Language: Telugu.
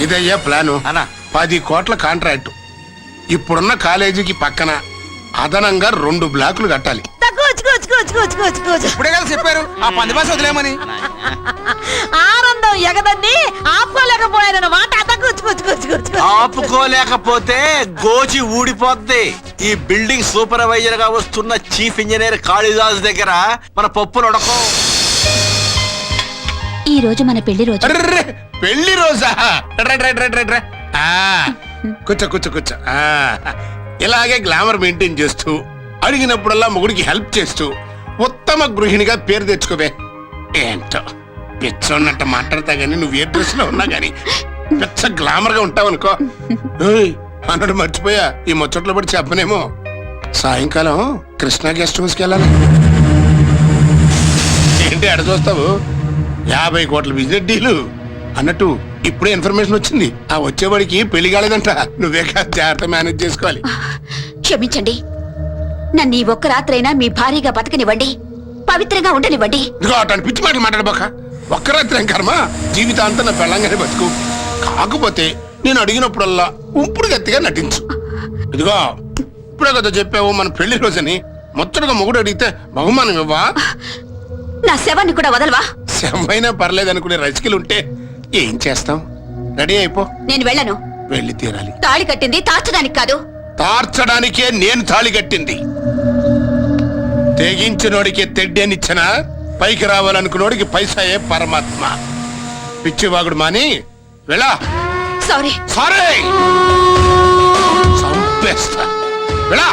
ఇదయ్యా ప్లాను అన్నా 10 కోట్ల కాంట్రాక్ట్. ఇప్పుడున్న కాలేజీకి పక్కన అదనంగా 2 బ్లాకులు కట్టాలి. ఇప్పుడే కదా చెప్పారు ఆ పంది బాస్ వదిలేమని. ఆనందం ఎగదన్ని ఆపుకోలేకపోయానమాట. ఆపుకోలేకపోతే గోచి ఊడిపోద్ది. ఈ బిల్డింగ్ సూపర్వైజర్ గా వస్తున్న చీఫ్ ఇంజనీర్ కాళిదాస్ దగ్గర మన పప్పులు ఉడకం. ఈ రోజు మన పెళ్లి రోజు. అర్రే, పెళ్లి రోజా? కూర్చో కూర్చో కూర్చో. ఇలాగే గ్లామర్ మెయింటైన్ చేస్తూ అడిగినప్పుడల్లా మొగుడికి హెల్ప్ చేస్తూ ఉత్తమ గృహిణిగా పేరు తెచ్చుకోవే. ఏంటో పిచ్చోన్నట్టు మాట్లాడతా గానీ నువ్వు ఏ డ్రెస్ లో ఉన్నా గానీ పిచ్చ గ్లామర్ గా ఉంటావు అనుకో. అన్నట్టు మర్చిపోయా, ఈ ముచ్చట్లో పడి చెప్పనేమో. సాయంకాలం కృష్ణా గెస్ట్ హౌస్కి వెళ్ళాలి. ఏంటి అడ చూస్తావు? 50 కోట్ల బిజినెస్ డీలు అన్నట్టు ఇప్పుడే ఇన్ఫర్మేషన్ వచ్చింది. ఆ వచ్చేవాడికి పెళ్లి కాలేదంట. నువ్వే కాదు జాగ్రత్త మేనేజ్ చేసుకోవాలి. క్షమించండి, నన్ను ఈ ఒక్క రాత్రైనా మీ భార్యగా బతకనివ్వండి, పవిత్రంగా ఉండనివ్వండి. ఇదిగో అటు పిచ్చి మాటలు మాట్లాడబోక. ఒక్క రాత్రి ఏం కర్మ, జీవితాంతం నా పెళ్ళంగానే బతుకు. కాకపోతే నేను అడిగినప్పుడల్లా ఉంపుడు గట్టిగా నటించు. ఇదిగో ఇప్పుడే కదా చెప్పావు మన పెళ్లి రోజని. మొత్తగా మొగుడు అడిగితే బహుమానం ఇవ్వా? నా శవాన్ని కూడా వదలవా? శవమైనా పర్లేదనుకునే రసికలు ఉంటే ఏం చేస్తాం? రెడీ అయిపో. నేను వెళ్ళను. వెళ్ళి తీరాలి. తాళి కట్టింది తార్చడానికి కాదు, తార్చడానికే నేను తాళి కట్టింది. తెగించినోడికి తెడ్డేనిచ్చిన పైకి రావాలనుకున్నోడికి పైసాయే పరమాత్మ. పిచ్చివాగుడు మాని వెళ్ళా. సారీ సారీ చంపేస్తా. వెళ్ళా.